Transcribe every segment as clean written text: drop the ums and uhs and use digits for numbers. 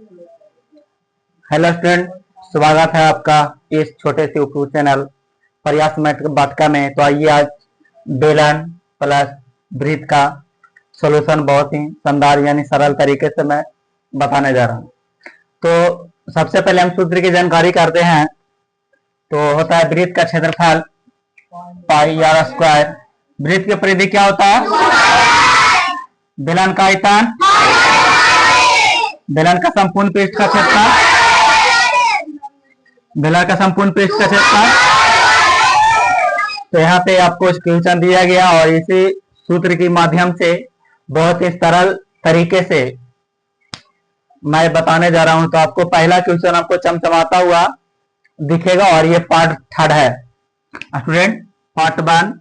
Hello student, स्वागत है आपका इस छोटे से यूट्यूब चैनल प्रयास मैट्रिक बाटका में। तो आइए आज बेलन प्लस ब्रीथ का सॉल्यूशन बहुत ही शानदार यानी सरल तरीके से मैं बताने जा रहा हूँ। तो सबसे पहले हम सूत्र की जानकारी करते हैं। तो होता है ब्रीथ का क्षेत्रफल पाई आर स्क्वायर। ब्रीथ की परिधि क्या होता है? बेलन का आयतन, बेलन का संपूर्ण पृष्ठ का क्षेत्रफल, बेलन का संपूर्ण पृष्ठ का क्षेत्रफल। तो यहाँ पे आपको क्वेश्चन दिया गया और इसी सूत्र के माध्यम से बहुत ही सरल तरीके से मैं बताने जा रहा हूं। तो आपको पहला क्वेश्चन आपको चमचमाता हुआ दिखेगा और ये पार्ट थर्ड है स्टूडेंट। पार्ट 1,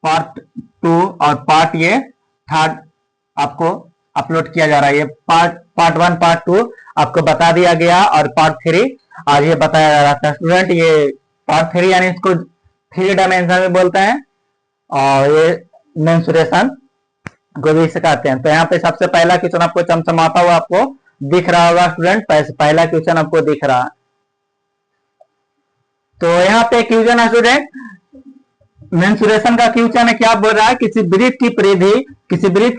पार्ट 2 और पार्ट ये थर्ड आपको अपलोड किया जा रहा है। ये पार्ट 1 पार्ट 2 आपको बता दिया गया और पार्ट 3 आज ये बताया जा रहा था स्टूडेंट। ये पार्ट 3 यानी इसको 3 डायमेंशन में बोलते हैं और ये मेंसुरेशन को भी सिखाते हैं। तो यहाँ पे सबसे पहला क्वेश्चन आपको चमचमाता हुआ आपको दिख रहा होगा स्टूडेंट। पहला क्वेश्चन आपको दिख रहा है। तो यहाँ पे क्वेश्चन है स्टूडेंट, मेंसुरेशन का क्वेश्चन है। क्या बोल रहा है? किसी वृत्त की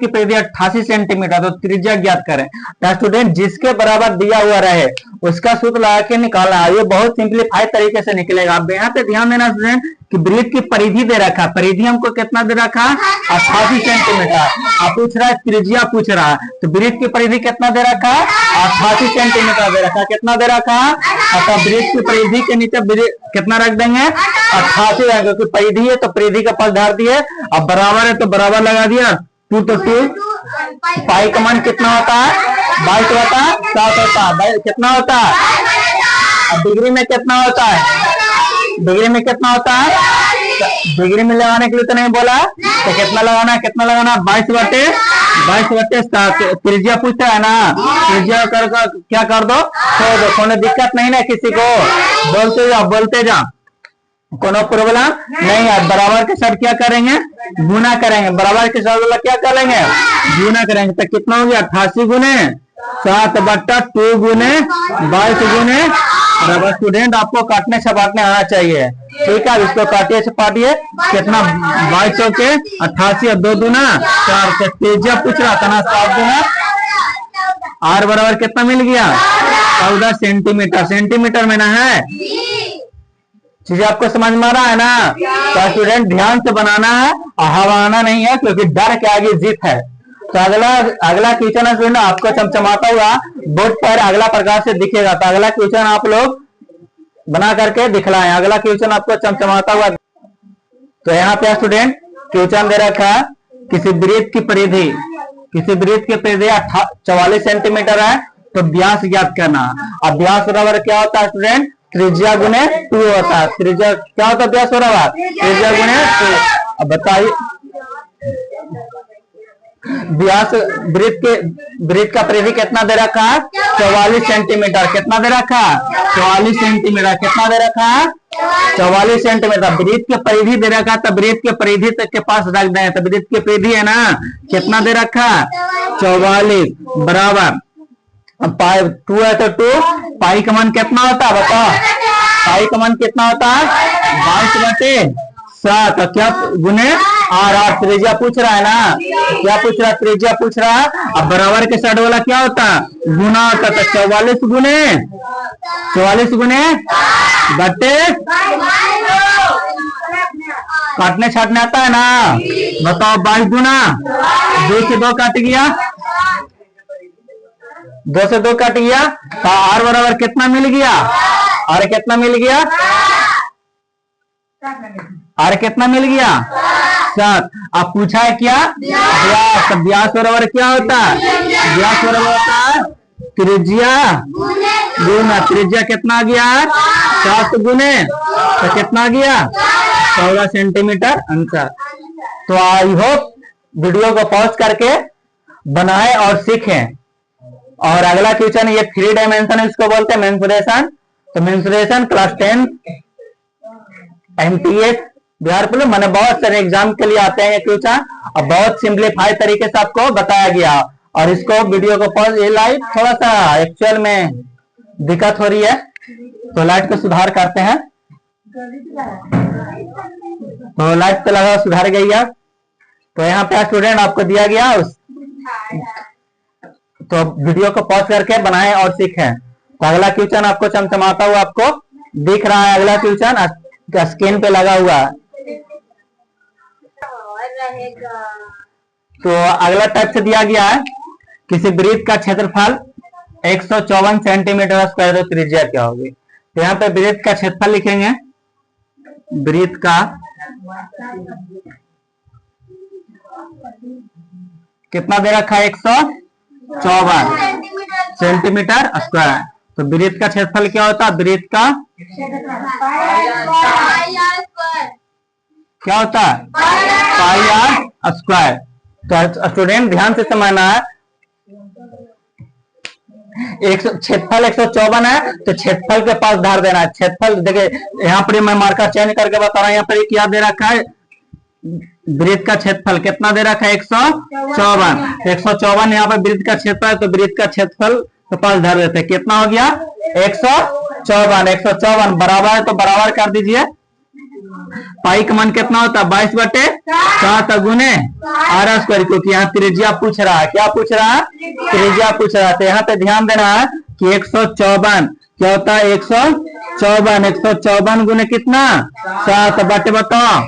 परिधि 88 सेंटीमीटर, तो त्रिज्या ज्ञात करें। तो स्टूडेंट जिसके बराबर दिया हुआ रहे उसका सूत्र लगा के निकालना है। ये बहुत सिंपलीफाइड तरीके से निकलेगा। आप यहाँ पे ध्यान देना स्टूडेंट कि वृत्त की परिधि दे रखा, परिधि हमको कितना दे रखा? 88 सेंटीमीटर। आप पूछ रहा है त्रिज्या पूछ रहा है, तो वृत्त की परिधि कितना दे रखा? 88 सेंटीमीटर दे रखा। कितना दे रखा? वृत्त की परिधि के नीचे कितना रख देंगे? 88 रहेगा, क्योंकि परिधि है तो परिधि का पद धार दिए। अब बराबर है तो बराबर लगा दिया। 2 तो 2 पाई का मान कितना होता है? 22 होता है, 7 होता है। कितना होता है? अब डिग्री में कितना होता है? डिग्री में कितना होता है? डिग्री में लगाने के लिए तो नहीं बोला, तो कितना लगाना है? कितना लगाना? 22/7। त्रिज्या पूछता है ना, त्रिज्या क्या कर दो? छोड़ दो। कोई दिक्कत नहीं ना किसी को, बोलते जाओ, कोनो प्रॉब्लम नहीं है। बराबर के साथ क्या करेंगे? गुना करेंगे। बराबर के साथ क्या करेंगे? गुना करेंगे। तो कितना हो गया? 88 गुने 7/2 गुने 22 गुने बराबर। स्टूडेंट आपको काटने छपाटने आना चाहिए, ठीक है? इसको काटिए छपाटिए। कितना? 22 के 88 और 2 दूना 4। त्रिज्या पूछ रहा था ना, 7 गुना आर बराबर कितना मिल गया? 14 सेंटीमीटर। सेंटीमीटर में ना है, चीज आपको समझ में आ रहा है ना? तो स्टूडेंट ध्यान से बनाना है और हवाना नहीं है, क्योंकि डर के आगे जीत है। तो अगला क्वेश्चन है स्टूडेंट आपको चमचमाता हुआ बोर्ड पर अगला प्रकार से दिखेगा। तो अगला क्वेश्चन आप लोग बना करके दिखलाएं। अगला क्वेश्चन आपको चमचमाता हुआ। तो यहाँ पे स्टूडेंट क्वेश्चन दे रखा है, किसी वृत्त की परिधि 44 सेंटीमीटर है, तो व्यास ज्ञात करना। अब व्यास बराबर क्या होता है स्टूडेंट? त्रिज्या गुने 2 होता है। त्रिज्या क्या होता है? व्यास बराबर त्रिज्या गुने 2। अब बताइए व्यास वृत्त का परिधि कितना दे रखा है? 44 सेंटीमीटर। कितना दे रखा? 44 सेंटीमीटर। कितना दे रखा? 44 सेंटीमीटर। वृत्त की परिधि दे रखा, तो वृत्त के परिधि तक के पास रख दें। तो वृत्त की परिधि है ना, कितना दे रखा? 44 बराबर। अब पाई 2 है तो 2 पाई का मान कितना होता है? बताओ, पाई का मान कितना होता है? 22/7। क्या गुने आर। त्रिज्या पूछ रहा है ना, क्या पूछ रहा? त्रिज्या पूछ रहा है। अब बराबर के साइड वाला क्या होता है? गुना होता। तो 44 गुने बट्टे काटने छाटने आता है ना? बताओ 22 गुना 2 से 2 काट गया, 2 से 2 कट गया। तो आर बराबर कितना मिल गया? आर कितना मिल गया? आर कितना मिल गया? 7। अब पूछा है क्या? व्यास। व्यास बराबर क्या होता है? व्यास बराबर होता है त्रिज्या गुना। त्रिज्या कितना गया? 7 गुने, तो कितना गया? 14 सेंटीमीटर अंतर। तो आई होप वीडियो को पॉज करके बनाए और सीखें। और अगला क्वेश्चन ये 3 डायमेंशन इसको बोलते हैं मेंसुरेशन। तो mensuration class 10 MTS Bihar police मैंने बहुत सारे एग्जाम के लिए आते हैं ये क्वेश्चन और बहुत सिंप्लीफाइड तरीके से आपको बताया गया और इसको वीडियो को पॉज, ये लाइट थोड़ा सा एक्चुअल में दिक्कत हो रही है, तो लाइट को सुधार करते हैं। तो लाइट पे लगा सुधार गई है। तो यहाँ पे स्टूडेंट आपको दिया गया तो वीडियो को पॉज करके बनाएं और सीखें। तो अगला क्वेश्चन आपको चमचमाता हुआ आपको दिख रहा है। अगला क्वेश्चन स्क्रीन पे लगा हुआ है। तो अगला टाइप से दिया गया है, किसी वृत्त का क्षेत्रफल 154 सेंटीमीटर स्क्वायर, तो त्रिज्या क्या होगी। तो यहाँ पे वृत्त का क्षेत्रफल लिखेंगे। वृत्त का कितना दे रखा है, 154 सेंटीमीटर स्क्वायर। तो वृत्त का क्षेत्रफल क्या होता है, वृत्त का क्या होता है, पाई आर स्क्वायर। तो स्टूडेंट ध्यान से समझना है, क्षेत्रफल 154 है, तो क्षेत्रफल के पास धार देना है। क्षेत्रफल देखिए यहाँ पर मैं मार्कर चेंज करके बता रहा हूँ। यहाँ पर क्या दे रखा है, वृत्त का क्षेत्रफल कितना दे रखा है, 154। 154 यहाँ पर वृत्त का क्षेत्रफल है, तो वृत्त का क्षेत्रफल के पास धार देते हैं। कितना हो गया, 154। 154 बराबर है, तो बराबर कर दीजिए। पाई का मान कितना होता है, 22/7 गुने आर स्क्वायर, क्योंकि यहाँ त्रिज्या पूछ रहा है। क्या पूछ रहा है, त्रिज्या पूछ रहा है। तो यहाँ पे ध्यान देना है कि 154 क्या होता है, 154। 154 गुने कितना, 7 बटे बताओ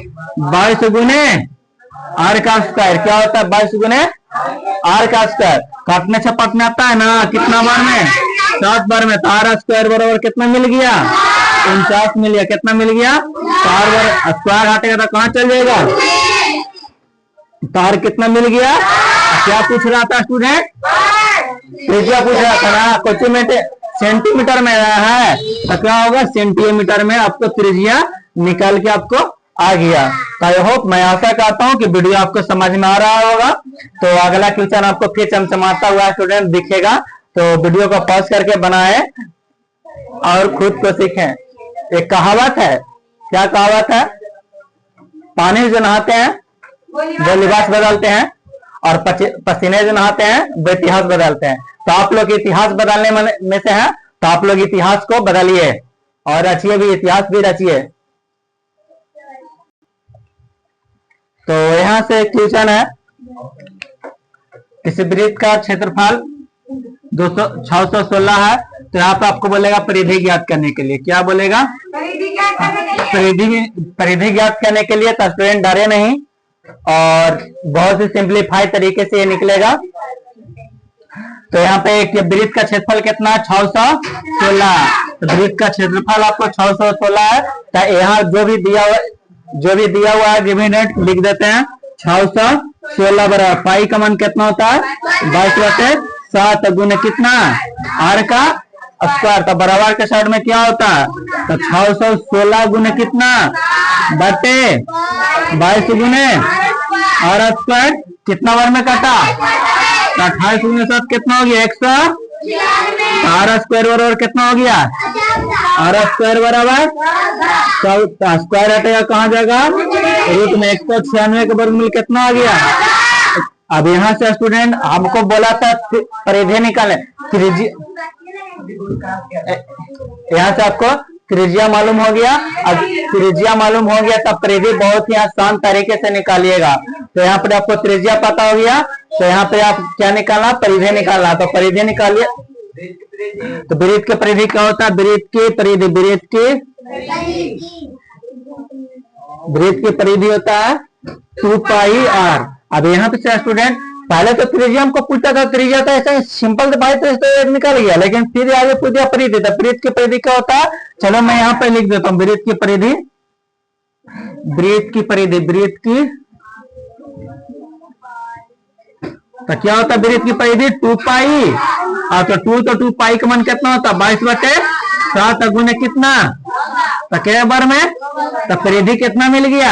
22 गुने आर का स्क्वायर। क्या होता है, 22 गुने आर का स्क्वायर। काटने छपटने आता है ना, कितना बार में, 7 बार में। तो आर स्क्वायर बराबर कितना मिल गया, 49 मिल गया। कितना मिल गया, 4 बार स्क्वायर हटेगा तो कहाँ चल जाएगा, तार कितना मिल गया। क्या पूछ रहा था स्टूडेंट, त्रिज्या पूछ रहा था ना। क्वेश्चन सेंटीमीटर में है, तो क्या होगा, सेंटीमीटर में आपको त्रिज्या निकाल के आपको आ गया। तो आई होप, मैं आशा करता हूँ कि वीडियो आपको समझ में आ रहा होगा। तो अगला क्वेश्चन आपको फिर चमचमाता हुआ स्टूडेंट दिखेगा। तो वीडियो को पॉज करके बनाए और खुद को सीखें। एक कहावत है, क्या कहावत है, पानी जो नहाते हैं वो लिबास बदलते हैं, और पसीने जो नहाते हैं वो इतिहास बदलते हैं। तो आप लोग इतिहास बदलने में से हैं, तो आप लोग इतिहास को बदलिए और रचिए भी, इतिहास भी रचिए। तो यहाँ से क्वेश्चन है, किसी वृत्त का क्षेत्रफल 616 है। तो यहाँ पे आपको बोलेगा परिधि ज्ञात करने के लिए। क्या बोलेगा, परिधि ज्ञात करने के लिए। तो स्टूडेंट डरे नहीं, और बहुत ही सिंप्लीफाई तरीके से ये निकलेगा। तो यहाँ पे एक वृत्त का क्षेत्रफल कितना है, 616। तो वृत्त का क्षेत्रफल आपको 616 है। तो यहाँ जो भी दिया हुआ है गिवन लिख देते हैं। 616 बराबर पाई का मान कितना होता है, 22/7 गुने कितना, आर का स्क्वायर। तो बराबर के साइड में क्या होता है, तो 616 गुने कितना, बटे 22 गुने आर स्क्वायर। कितना बार में कटा, 28 गुने 7 कितना हो गया, 100। आर स्क्वायर बराबर कितना हो गया, आर स्क्वायर बराबर स्क्वायर हटेगा कहाँ जाएगा, रूट में। 196 का वर्गमूल कितना आ गया। अब यहाँ से स्टूडेंट हमको बोला था परिधि निकाले, यहाँ से आपको त्रिज्या मालूम हो गया। अब त्रिज्या मालूम हो गया तब परिधि बहुत ही आसान तरीके से निकालिएगा। तो यहाँ पर आपको त्रिज्या पता हो गया, तो यहाँ पे आप क्या निकालना, परिधि निकालना। तो परिधि निकालिए। तो वृत्त के परिधि क्या होता है, वृत्त की परिधि, वृत्त की परिधि होता है 2πr। अब यहाँ पे स्टूडेंट पहले तो त्रिज्या हमको पूछता था, त्रिज्या तो ऐसा सिंपल भाई तो निकल गया, लेकिन फिर आगे पूछ दिया परिधि। तो वृत्त की परिधि क्या होता है, चलो मैं यहाँ पे लिख देता हूँ। वृत्त की परिधि, वृत्त की परिधि, वृत्त की तो क्या होता है, वृत्त की परिधि 2π। और तो 2π का मान कितना होता है, 22/7 गुने कितना, तो क्या बार में, तो परिधि कितना मिल गया,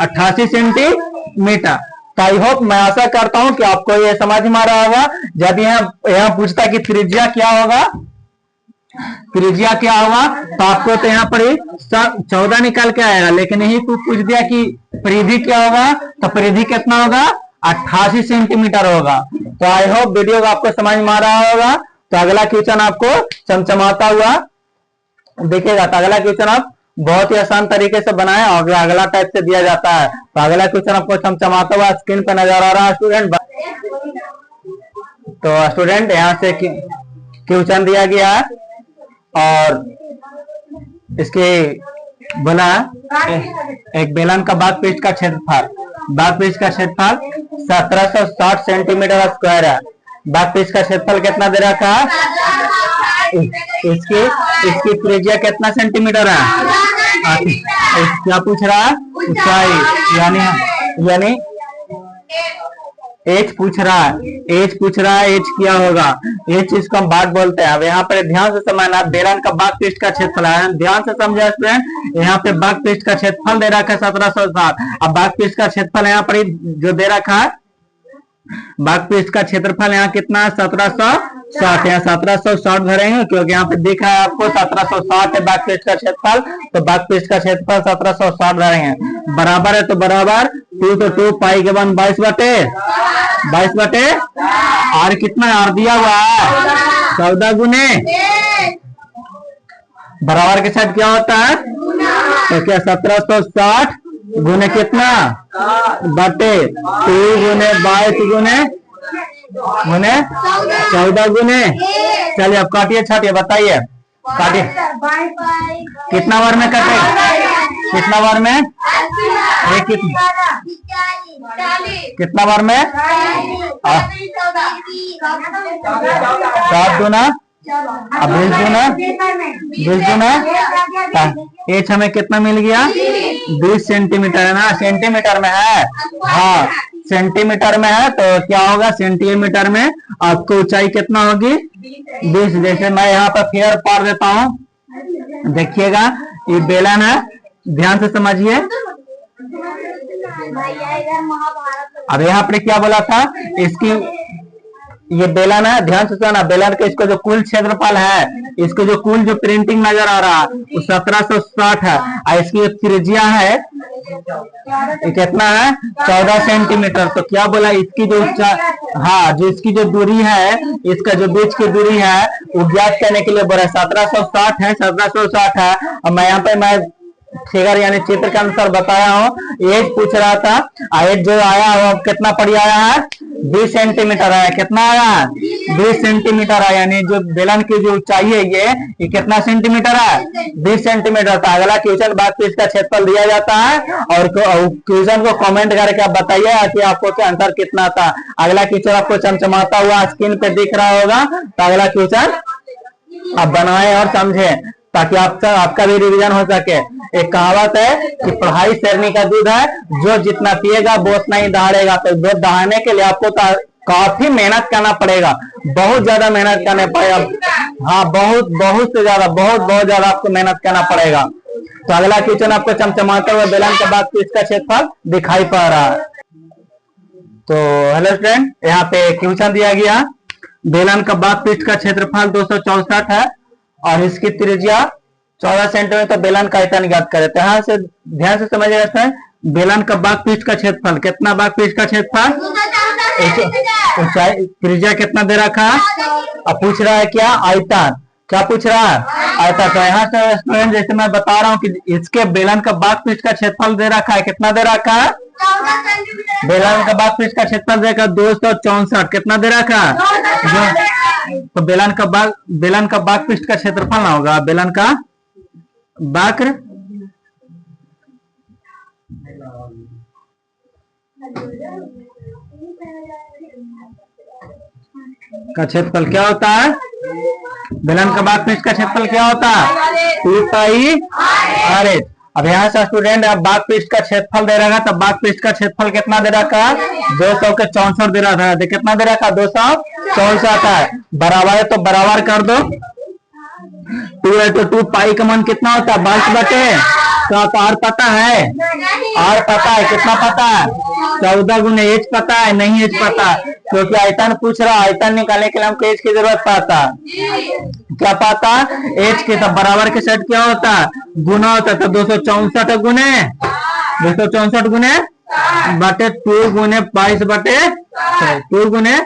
88 सेंटीमीटर। तो आई होप, मैं आशा करता हूं कि आपको ये समझ में आ रहा होगा। जब यहाँ पूछता है कि त्रिज्या क्या होगा, त्रिज्या क्या होगा, तो आपको तो यहाँ पर 14 निकाल के आएगा, लेकिन यही पूछ दिया कि परिधि क्या होगा, तो परिधि कितना होगा 88 सेंटीमीटर होगा। तो आई होप वीडियो का आपको समझ में आ रहा होगा। तो अगला क्वेश्चन आपको चमचमाता हुआ दिखेगा। तो अगला क्वेश्चन आप बहुत ही आसान तरीके से बनाए और अगला टाइप से दिया जाता है। तो अगला क्वेश्चन आपको चमचमाता हुआ स्क्रीन पर नजर आ रहा है स्टूडेंट। तो स्टूडेंट यहाँ से क्वेश्चन दिया गया है और इसके बोला एक बेलन का बाग पृष्ठ का क्षेत्रफल, बाग पृष्ठ का क्षेत्रफल 1760 सेंटीमीटर स्क्वायर है। बाग पृष्ठ का क्षेत्रफल कितना दे रखा है? इसकी त्रिज्या कितना सेंटीमीटर है? क्या पूछ रहा है? ऊंचाई यानी एच पूछ रहा है। एच क्या होगा? एच इसको हम बाग बोलते हैं। अब यहाँ पे ध्यान से समझना, बेलन का बाग पृष्ठ का क्षेत्रफल है, ध्यान से समझे स्टूडेंट। यहाँ पे बाग पृष्ठ का क्षेत्रफल दे रखा है 1760। अब बाग पृष्ठ का क्षेत्रफल यहाँ पर जो दे रखा है, बाग पृष्ठ का क्षेत्रफल यहाँ कितना है? 1760। यहाँ 1760 धरेंगे क्योंकि यहाँ पे दिख रहा है आपको 1760 है बाग पृष्ठ का क्षेत्रफल। तो बाग पृष्ठ का क्षेत्रफल 1760 धरेंगे। बराबर है तो बराबर 2 तो 2 पाई के 1 22 बटे आर कितना आर दिया हुआ है 14 गुने बराबर के साथ क्या होता है? तो क्या 1760 गुने कितना बटे 2 गुने 22 गुने 14 गुने। चलिए अब काटिए छाटिए बताइए, काटिए कितना बार में कटे? कितना बार में? कितना बार में? 7 दूना अब 20 दूना एच हमें कितना मिल गया? 20 सेंटीमीटर है ना? सेंटीमीटर में है, हाँ सेंटीमीटर में है। तो क्या होगा? सेंटीमीटर में आपको ऊंचाई कितना होगी? 20। जैसे मैं यहाँ पर फिगर पार देता हूँ, देखिएगा ये बेलन है, ध्यान से समझिए। अब यहाँ पर क्या बोला था? इसकी ये बेलन है, ध्यान से सुना। बेलन का इसको जो कुल क्षेत्रफल है, इसको जो कुल जो प्रिंटिंग नजर आ रहा है वो 1760 है और इसकी जो त्रिज्या है कितना है? 14 सेंटीमीटर। तो क्या बोला? इसकी जो हाँ जो इसकी जो दूरी है, इसका जो बीच की दूरी है वो ज्ञात करने के लिए बोला 1760 है, 1760 है। और मैं यहाँ पे मैं फिगर यानी चित्र के अनुसार बताया हूँ। एज पूछ रहा था, एज जो आया वो कितना पड़ी आया है? 20 सेंटीमीटर आया। कितना आया? 20 सेंटीमीटर आया। यानी जो बेलन की जो ऊंचाई है ये कितना सेंटीमीटर है? 20 सेंटीमीटर। तो अगला क्वेश्चन बाग पृष्ठ का क्षेत्रफल दिया जाता है और क्वेश्चन को कमेंट करके आप बताइए कि आपको क्या आंसर कितना था। अगला क्वेश्चन आपको चमचमाता हुआ स्क्रीन पे दिख रहा होगा। तो अगला क्वेश्चन आप बनाए और समझे ताकि आपका भी रिवीजन हो सके। एक कहावत है कि पढ़ाई शेरनी का दूध है, जो जितना पिएगा वो उतना ही दहाड़ेगा। तो दूध दहाड़ने के लिए आपको काफी मेहनत करना पड़ेगा, बहुत ज्यादा मेहनत करना पड़ेगा। हाँ बहुत से ज्यादा बहुत ज्यादा आपको मेहनत करना पड़ेगा। तो अगला क्वेश्चन आपको चमचमाते हुए बेलन के बाद इसका क्षेत्रफल दिखाई पड़ रहा है। तो हेलो स्टूडेंट, यहाँ पे क्वेश्चन दिया गया बेलन का बाग पृष्ठ का क्षेत्रफल 264 है और इसकी त्रिज्या 14 सेंटीमीटर। तो बेलन का आयतन ज्ञात करें। तो यहाँ से ध्यान से समझिएगा, बेलन का बाग पृष्ठ का क्षेत्रफल कितना? बाग पृष्ठ का क्षेत्रफल ऊंचाई त्रिज्या कितना दे रखा है? अब पूछ रहा है क्या? आयतन। क्या पूछ रहा है? आयतन। तो यहाँ से स्टूडेंट जैसे मैं बता रहा हूँ कि इसके बेलन का बाग पृष्ठ का क्षेत्रफल दे रखा है, कितना दे रखा है? बेलन का बाग पृष्ठ का क्षेत्रफल देगा 264। कितना दे रखा है? तो बेलन का बाग पृष्ठ का क्षेत्रफल ना होगा, बेलन का बाग का क्षेत्रफल क्या होता है? बेलन का बाग पृष्ठ का क्षेत्रफल क्या होता है? 2 पाई आर एच। अब यहाँ से स्टूडेंट अब बाग पृष्ठ का क्षेत्रफल दे रहा है, तो बाग पृष्ठ का क्षेत्रफल कितना दे रखा है? 264 दे रहा था। कितना दे रखा? 264 है। बराबर है तो बराबर कर दो। 2 है तो 2 पाई का मान कितना होता है? 22 बटे। तो आर पता है? आर पता है, कितना पता है? 14 गुने एच पता है? नहीं एच पता, क्योंकि आयतन पूछ रहा। आयतन निकालने के लिए हमको एच की जरूरत पड़ता। क्या पता? एच के। तब बराबर के सेट क्या होता है? गुना होता है। तो 264 गुने 264 गुने बटे 2 गुने 22 बटे 2 गुने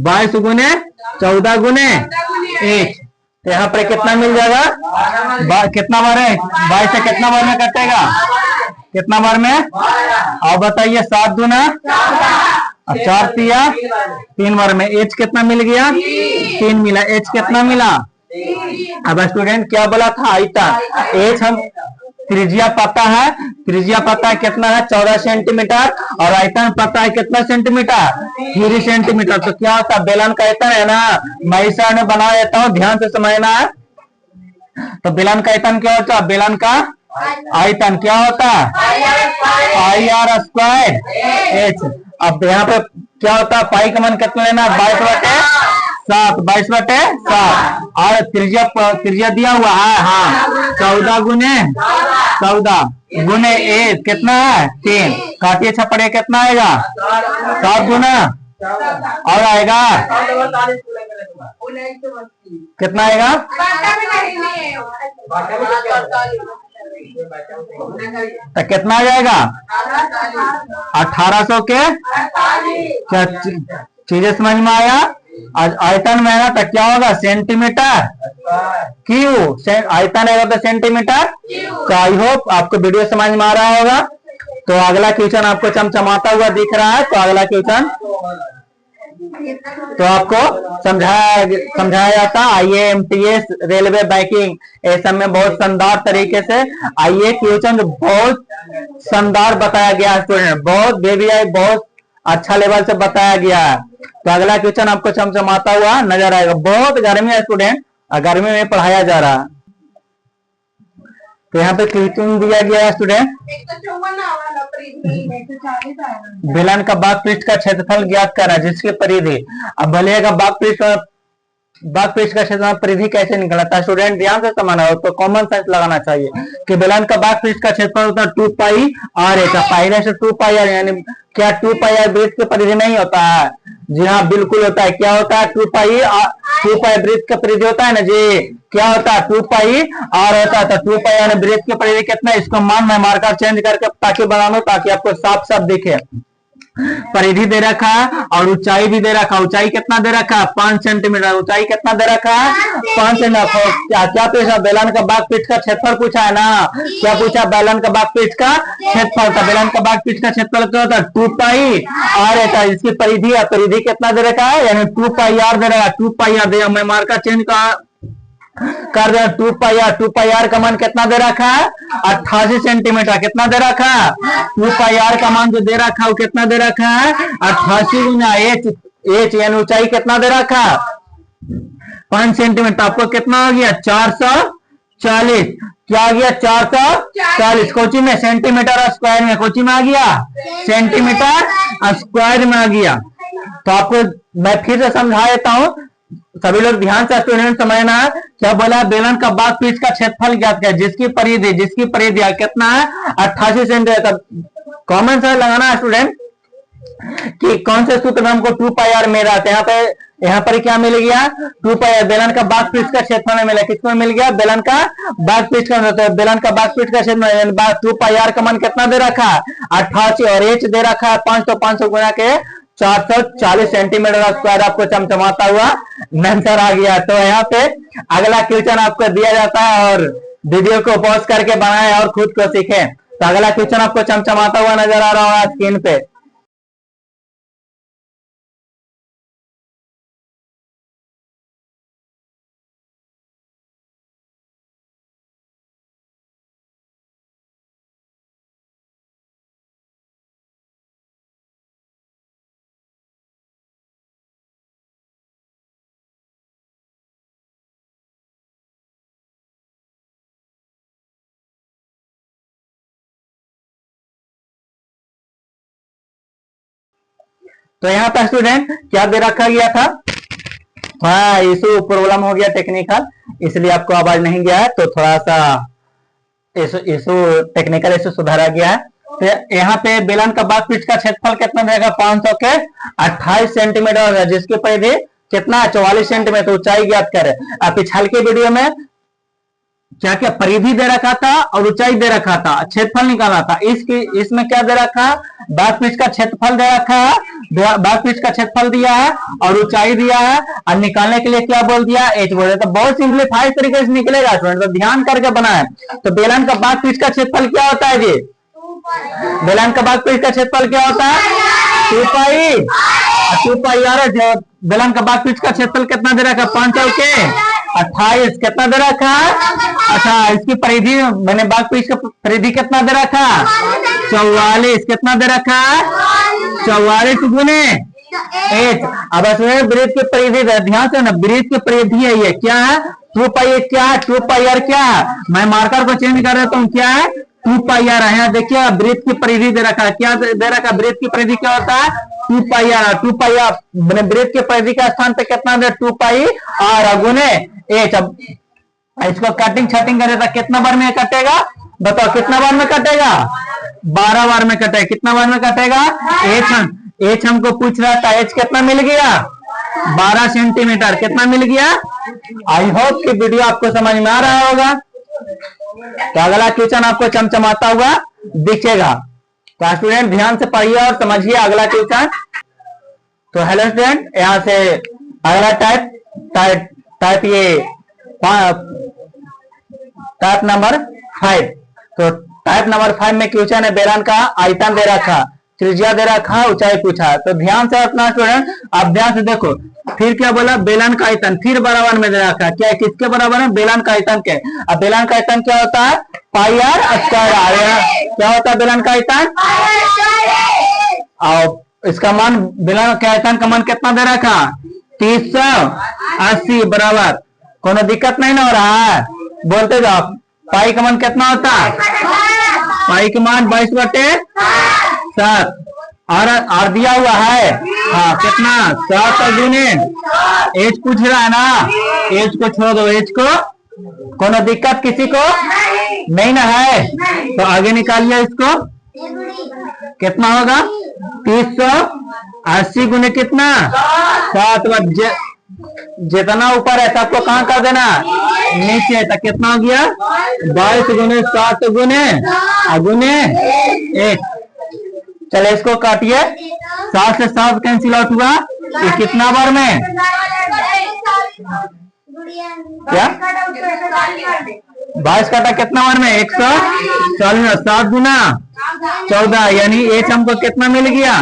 22 गुने 14 गुने 1। तो यहाँ पर कितना मिल जाएगा? कितना बार है? 22 से कितना बार में कटेगा? कितना बार में? और बताइए 7 दूना 4 तिया 3 बार में। एच कितना मिल गया? 3 मिला। एच कितना मिला? अब स्टूडेंट क्या बोला था? आयतन। एच हम त्रिज्या पता है, त्रिज्या पता है कितना है? 14 सेंटीमीटर। और आयतन पता है कितना सेंटीमीटर? 3 सेंटीमीटर। तो क्या होता है? बेलन का आयतन है ना, मैं इस में बना देता हूँ, ध्यान से समझना है। तो बेलन का आयतन क्या होता है? बेलन का आयतन क्या होता है? पाई आर स्क्वायर एच। अब यहाँ पे क्या होता है? पाई का मान कितना लेना? 22 बटे 7। 22 बटे 7। और त्रिज्या दिया हुआ है, हाँ, 14 गुने 14 गुने 1 कितना है? 3। काटिए छपड़े कितना आएगा? 7 गुना और आएगा कितना आएगा? तो कितना आ जाएगा? 1800 के चीजें समझ में आया? आयतन में है ना, तो क्या होगा? Centimetre cube. आयतन है तो सेंटीमीटर। तो आई होप आपको वीडियो समझ में आ रहा होगा। तो अगला क्वेश्चन आपको चमचमाता हुआ दिख रहा है। तो अगला क्वेश्चन तो आपको समझाया जाता। IAMTS रेलवे बैंकिंग ये सब में बहुत शानदार तरीके से आइए क्वेश्चन बहुत शानदार बताया गया स्टूडेंट, बहुत बेबी आई बहुत अच्छा लेवल से बताया गया है। तो अगला क्वेश्चन आपको चमचमाता हुआ नजर आएगा। बहुत गर्मी है स्टूडेंट, गर्मी में पढ़ाया जा रहा है। तो यहाँ पे क्वेश्चन दिया गया है स्टूडेंट, बेलन का बाग पृष्ठ का क्षेत्रफल ज्ञात करा जिसकी परिधि। अब भले का बाग पृष्ठ का क्षेत्रफल परिधि कैसे निकलता है? स्टूडेंट ध्यान से समझना हो तो कॉमन सेंस लगाना चाहिए कि बेलन का बाग पृष्ठ का क्षेत्रफल होता है 2 पाई आर ए। पहले से 2 पाई आर, यानी क्या 2 पाई आर वृत्त की परिधि नहीं होता है? जी हाँ बिल्कुल होता है। क्या होता है? 2 पाई वृत्त की परिधि होता है ना जी। क्या होता है? 2 पाई आर होता है। तो 2 पाई यानी वृत्त की परिधि कितना? इसको मान मैं मार्कर चेंज करके ताकि बना लो, ताकि आपको साफ साफ दिखे। परिधि दे रखा है और ऊंचाई भी दे रखा है। ऊंचाई कितना दे रखा है? 5 सेंटीमीटर। ऊंचाई कितना दे रखा है? 5 सेंटीमीटर। क्या पूछा? बेलन का बाग पृष्ठ का क्षेत्रफल पूछा है ना। क्या पूछा? बेलन का बाग पृष्ठ का क्षेत्रफल। था बेलन का बाग पृष्ठ का क्षेत्रफल क्या होता है? 2 पाई आर रहता है। इसकी परिधि है, परिधि कितना दे रखा है? यानी 2 पाई आर दे रहा है। 2 पाई आर दे, मैं मार्कर चेंज कर दे। 2 पाई आर का मान कितना दे रखा है? 88 सेंटीमीटर। कितना दे रखा है? 2 पाई आर का मान जो दे रखा है वो कितना दे रखा है? 88 गुना एच यानी ऊंचाई कितना दे रखा है? 5 सेंटीमीटर। आपको कितना हो गया? 440। क्या आ गया? 440। कोची में सेंटीमीटर स्क्वायर में, कोची में आ गया सेंटीमीटर स्क्वायर में आ गया। तो आपको मैं फिर से समझा देता हूं, सभी लोग ध्यान से स्टूडेंट समझना है। क्या बोला? बेलन का बाग पृष्ठ का क्षेत्रफल ज्ञात कर जिसकी परिधि कितना है? 88 सेंटीमीटर। कॉमन सेंस लगाना है स्टूडेंट कि कौन से सूत्र में हमको 2 पाई आर मिल रहा था। यहाँ पर क्या मिल गया? 2 पाई आर। बेलन का बाग पृष्ठ का क्षेत्रफल में मिला। किसको मिल गया? बेलन का बाग पृष्ठ का। तो बेलन का बाग पृष्ठ का क्षेत्रफल 2 पाई आर का मान कितना दे रखा है? 88 और एच दे रखा है 5। तो 500 गुना के 440 सेंटीमीटर स्क्वायर आपको चमचमाता हुआ नजर आ गया। तो यहाँ पे अगला क्वेश्चन आपको दिया जाता है और वीडियो को पॉज करके बनाए और खुद को सीखें। तो अगला क्वेश्चन आपको चमचमाता हुआ नजर आ रहा होगा स्क्रीन पे। तो यहाँ पर स्टूडेंट क्या दे रखा गया था? हाँ इशू प्रॉब्लम हो गया टेक्निकल, इसलिए आपको आवाज नहीं गया है। तो थोड़ा सा इशू टेक्निकल इशू सुधारा गया है। तो यहाँ पे बेलन का बाग पृष्ठ का क्षेत्रफल कितना देगा? 500 के 28 सेंटीमीटर है जिसकी परिधि कितना? 44 सेंटीमीटर। ऊंचाई ज्ञात करें। पिछले के वीडियो में क्या क्या परिधि दे रखा था और ऊंचाई दे रखा था, क्षेत्रफल निकालना था। इसमें क्या दे रखा है, बागपीठ का क्षेत्रफल दे रखा है, बागपीठ का क्षेत्रफल दिया है और ऊंचाई दिया है, और निकालने के लिए क्या बोल दिया, एच बोल दिया। तो बहुत सिंप्लीफाइड तरीके से निकलेगा स्टूडेंट, तो ध्यान करके बनाए। तो बेलन का बागपीठ का क्षेत्रफल क्या होता है जी, बेलन का बागपीठ का क्षेत्रफल क्या होता है, 2 पाई। 2 पाई यार, बेलन का बागपीठ का क्षेत्रफल कितना दे रखा है, 5 के 28 कितना दे रखा है। अच्छा, इसकी परिधि मैंने बागपीठ का परिधि कितना दे रखा है, 44 कितना दे रखा है, 44 गुने एच। अब वृत्त की परिधि ध्यान से ना, वृत्त की परिधि है ये क्या है, 2 पाई क्या है, 2 पाई आर क्या है, मैं मार्कर को चेंज कर देता हूँ, क्या है 2 पाई आर है। देखिए वृत्त की परिधि दे रखा है, क्या दे रखा है, वृत्त की परिधि क्या होता है, 2 पाई आर। 2 पाई आर मैंने वृत्त की परिधि के स्थान पे कितना दे, 2 पाई आर गुने एच। अब इसको कटिंग छटिंग करे तो कितना बार में कटेगा, बताओ कितना बार में कटेगा, 12 बार में कटेगा। कितना बार में कटेगा, एच हमको पूछ रहा था, एच कितना मिल गया, 12 सेंटीमीटर कितना मिल गया। आई होप कि वीडियो आपको समझ में आ रहा होगा। तो अगला क्वेश्चन आपको चमचमाता हुआ दिखेगा। तो स्टूडेंट ध्यान से पढ़िए और समझिए अगला क्वेश्चन। तो हेलो स्टूडेंट, यहां से अगला टाइप ये टाइप नंबर 5। तो टाइप नंबर 5 में क्वेश्चन है, बेलन का आयतन दे रखा, त्रिज्या दे रखा, ऊंचाई पूछा। तो ध्यान से अपना स्टूडेंट, आप ध्यान से देखो, फिर क्या बोला, बेलन का आयतन फिर बराबर में दे रखा, क्या है, किसके बराबर है, बेलन का आयतन के। अब बेलन का आयतन क्या होता है, पाई आर स्क्वायर आर। क्या होता है बेलन का आयतन, और इसका मान, बेलन के आयतन का मान कितना दे रखा, 380 बराबर। कोनो दिक्कत नहीं ना हो रहा है, बोलते जाओ। पाई का मान कितना होता है, पाई का मान 22/7 और दिया हुआ है, हाँ कितना, 7 गुने एच पूछ रहा है ना, एच को छोड़ दो, एच को कोनो दिक्कत किसी को नहीं ना है। तो आगे निकालिए इसको, कितना होगा, 380 गुने कितना, 7। जितना ऊपर है सबको कहाँ कर देना, नीचे। तो कितना हो गया, 22 गुने 7 गुने 1। चले इसको काटिए, 7 से 7 कैंसिल आउट हुआ, ये कितना बार में, क्या 22 काटा कितना बार में, 140। 7 गुना 14, यानी एच हमको कितना मिल गया,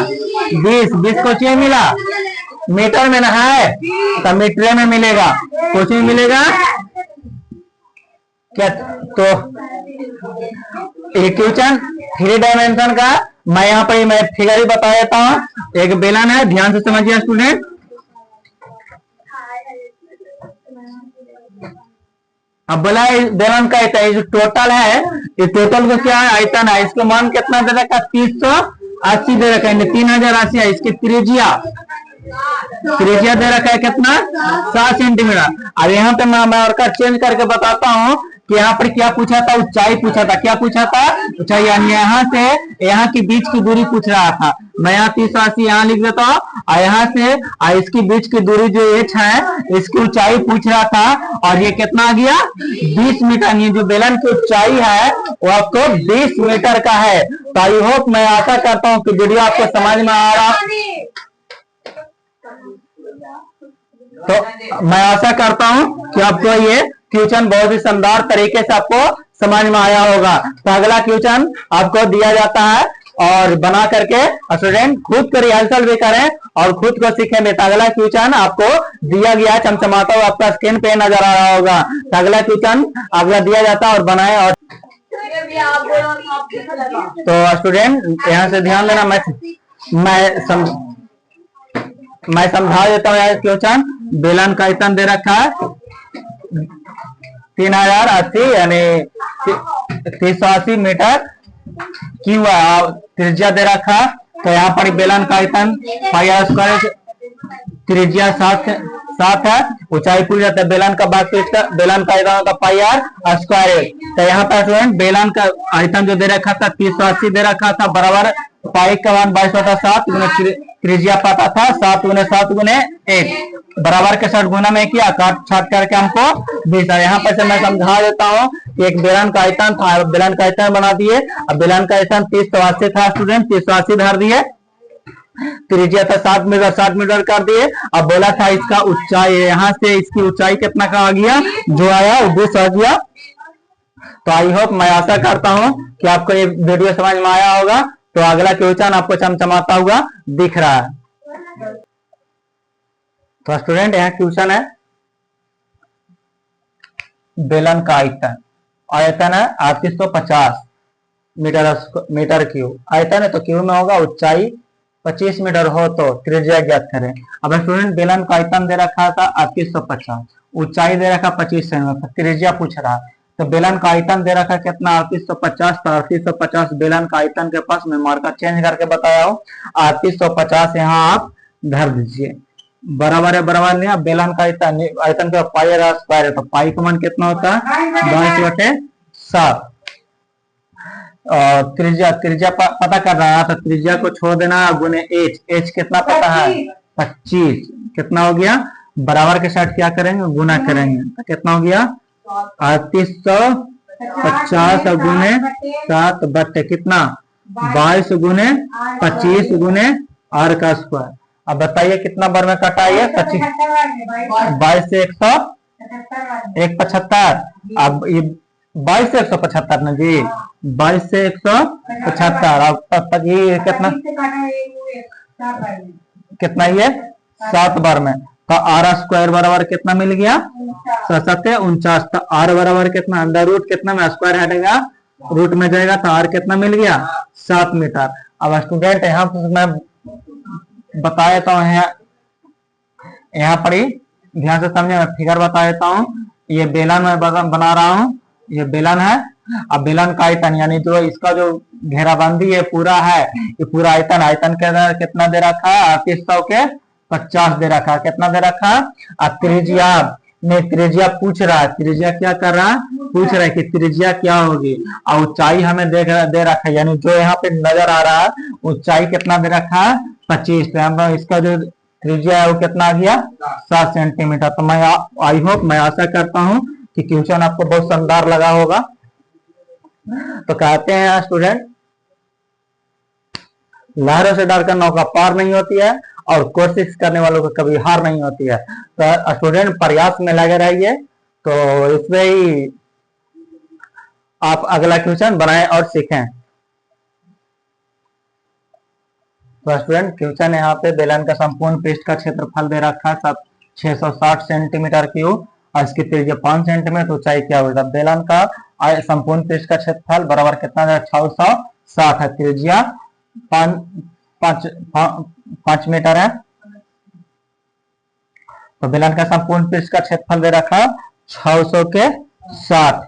20 को चाहिए मिला, मीटर में ना है तो मीटर में मिलेगा, कुछ नहीं मिलेगा क्या। तो एक क्वेश्चन 3 डायमेंशन का, मैं यहाँ पर मैं फिगर ही बता देता हूँ। एक बेलन है, ध्यान से समझिए स्टूडेंट। अब बोला बेलन का आयतन, जो टोटल है, ये टोटल को क्या है, आयतन है, इसका मान कितना दे रखा, 380 दे रखा है, 3080 है। इसकी त्रिज्या दे रखा है कितना, 7 सेंटीमीटर। अब यहाँ पे मैं मार्कर चेंज करके बताता हूँ कि यहाँ पर क्या पूछा था, ऊंचाई पूछा था। क्या पूछा था, ऊंचाई, यानी यहाँ से यहाँ के बीच की दूरी पूछ रहा था। मैं यहाँ 380 यहाँ लिख देता हूँ, और यहाँ से इसकी बीच की दूरी जो एच है, इसकी ऊंचाई पूछ रहा था, और ये कितना आ गया, 20 मीटर। ये जो बेलन की ऊंचाई है वो आपको 20 मीटर का है। तो आई होप, मैं आशा करता हूँ कि वीडियो आपको समझ में आ रहा, तो मैं आशा करता हूं कि आपको ये क्वेश्चन बहुत ही शानदार तरीके से आपको समझ में आया होगा। तो अगला क्वेश्चन आपको दिया जाता है, और बना करके स्टूडेंट खुद को रिहर्सल भी करें और खुद को सीखें। तो अगला क्वेश्चन आपको दिया गया, चमचमाता हुआ आपका स्क्रीन पे नजर आ रहा होगा। तो अगला क्वेश्चन अगला दिया जाता है और बनाए। और तो स्टूडेंट यहाँ से ध्यान देना, मैं समझा देता हूँ यार क्वेश्चन। बेलन का आयतन दे रखा है 3080 यानी 380 मीटर की हुआ, त्रिज्या दे रखा है। तो यहाँ पर बेलन का आयतन पाई आर स्क्वायर, त्रिज्या 7 है, ऊंचाई पूरी जाता है। बेलन का बेलन का आयतन होता पाई आर स्क्वायर। तो यहाँ पर स्टूडेंट बेलन का आयतन जो दे रखा था 380 दे रखा था, बराबर पाई का मान 22/7 त्रिज्या पता था, 7 गुने 7 गुने 1 बराबर के 60 गुना में किया, काट छाट करके हमको 20। यहाँ पर से मैं समझा देता हूँ एक बेलन का आयतन था, बेलन का आयतन बना दिए। अब बेलन का आयतन 3080 था स्टूडेंट, 3080 धर दिए। त्रिज्या था 7 मीटर, 7 मीटर कर दिए। अब बोला था इसका ऊंचाई, यहाँ से इसकी ऊंचाई कितना का आ गया, जो आया वो 200 आ गया। तो आई होप, मैं आशा करता हूं कि आपको ये वीडियो समझ में आया होगा। तो अगला क्वेश्चन आपको चमचमाता हुआ दिख रहा है। तो स्टूडेंट यहाँ क्वेश्चन है, बेलन का आयतन, आयतन है 3850 मीटर क्यूब, आयतन है तो क्यूब में होगा। ऊंचाई 25 मीटर हो तो त्रिज्या ज्ञात करें। अब स्टूडेंट बेलन का आयतन दे रखा था 3850, ऊंचाई दे रखा 25 सेंटीमीटर, त्रिज्या पूछ रहा है। तो बेलन का आयतन दे रखा कितना 3850, तो 3850 बेलन का आयतन के पास मैं मार्कर चेंज करके बताया हूँ। 3850 यहाँ आप धर दीजिए, बराबर है, बराबर नहीं। बेलन का आयतन के पाई स्क्वायर है, तो पाई का मान कितना होता है 22/7। और त्रिज्या, त्रिज्या पता कर रहा है तो त्रिज्या को छोड़ देना, गुने एच, एच कितना पता है 25, कितना हो गया, बराबर के साथ क्या करेंगे, गुना करेंगे, तो कितना हो गया 3850 गुने 7 बट्टे कितना 22 गुने 25 गुने r का स्क्वायर। अब बताइए कितना बार में कटा है 25, 22 से 175। अब ये 22 से 175 ना जी, 22 से 175। अब तब तक ये कितना ये 7 बार में, तो r स्क्वायर बराबर कितना मिल गया 749। तो r बराबर कितना, अंडर रूट कितना में स्क्वायर हटेगा, रूट में जाएगा, तो r कितना मिल गया 7 मीटर। अब स्टूडेंट यहाँ मैं बता देता हूँ, यहाँ पर ही ध्यान से समझे, मैं फिगर बता देता हूँ। ये बेलन मैं बना रहा हूँ, ये बेलन है। अब बेलन का आयतन यानी जो इसका जो घेराबंदी है पूरा है, ये पूरा आयतन, आयतन के कितना दे रखा है 3850 दे रखा है, कितना दे रखा है। अब त्रिज्या में, त्रिज्या पूछ रहा है, त्रिज्या क्या कर रहा है, पूछ रहा है कि त्रिज्या क्या होगी। और ऊंचाई हमें दे रखा है, यानी जो यहाँ पे नजर आ रहा है ऊंचाई कितना दे रखा है 25। तो इसका जो त्रिज्या है वो कितना आ गया 7 सेंटीमीटर। तो मैं आई होप, मैं आशा करता हूँ कि क्वेश्चन आपको बहुत शानदार लगा होगा। तो कहते हैं स्टूडेंट, लहरों से डरकर नौका पार नहीं होती है और कोशिश करने वालों को कभी हार नहीं होती है। तो स्टूडेंट प्रयास में लगे रहिए। तो इसमें ही आप अगला क्वेश्चन बनाएं और सीखें। तो स्टूडेंट क्वेश्चन यहाँ पे, बेलन का संपूर्ण पृष्ठ का क्षेत्रफल दे रखा है सब 660 सेंटीमीटर क्यूब और इसकी त्रिज्या 5 सेंटीमीटर, ऊंचाई क्या होगा। बेलन का संपूर्ण पृष्ठ का क्षेत्रफल बराबर कितना है 660 है, त्रिज्या 5 मीटर है। तो बेलन का संपूर्ण पृष्ठ का क्षेत्रफल दे रखा 600 के 60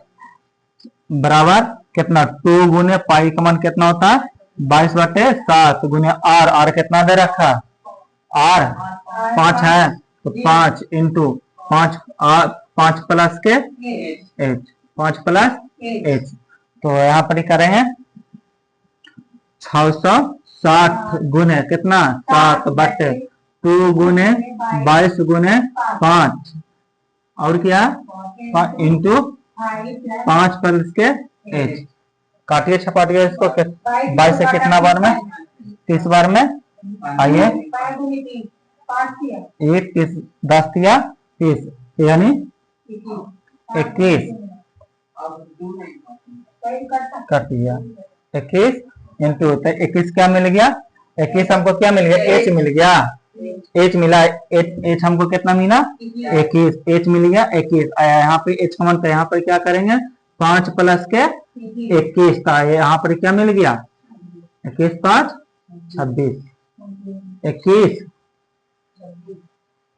बराबर कितना 2 गुने पाई का मान कितना होता है 22/7 गुने r, r कितना दे रखा r 5 है, तो 5 इंटू 5 प्लस के h, 5 प्लस h। तो यहाँ पर करेंगे 660 गुने कितना 7/2 गुने 22 गुने 5 और क्या इंटू 5 प्लस के h। काटिए छपाटिए इसको, 22 से कितना बार में 30 बार में, आइए 1 30 10 दिया 30 यानी 21 कर दिया 21 इंटू 21 क्या मिल गया 21 हमको क्या मिल गया h मिल गया, h मिला, h हमको कितना मिला 21, h मिल गया 21 आया। यहाँ पे h का मान, तो यहाँ पर क्या करेंगे 5 प्लस के 21 का, यहाँ पर क्या मिल गया 21 5 26, 21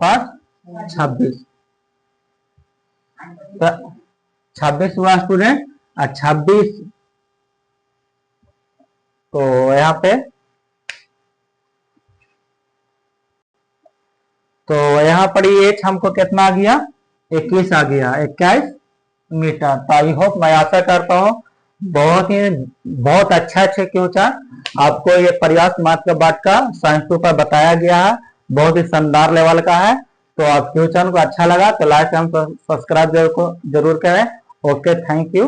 5 26, 26 हुआ स्टूडेंट। 26 तो यहाँ पे, तो यहाँ पर ये हमको कितना आ गया 21 आ गया, 21 मीटर। तो आई होप, मैं आशा करता हूँ बहुत अच्छे क्वेश्चन आपको ये प्रयास मात्र बाट का साइंस पेपर बताया गया है, बहुत ही शानदार लेवल का है। तो आप क्वेश्चन को अच्छा लगा तो लाइक एवं सब्सक्राइब जरूर करें ओके, थैंक यू।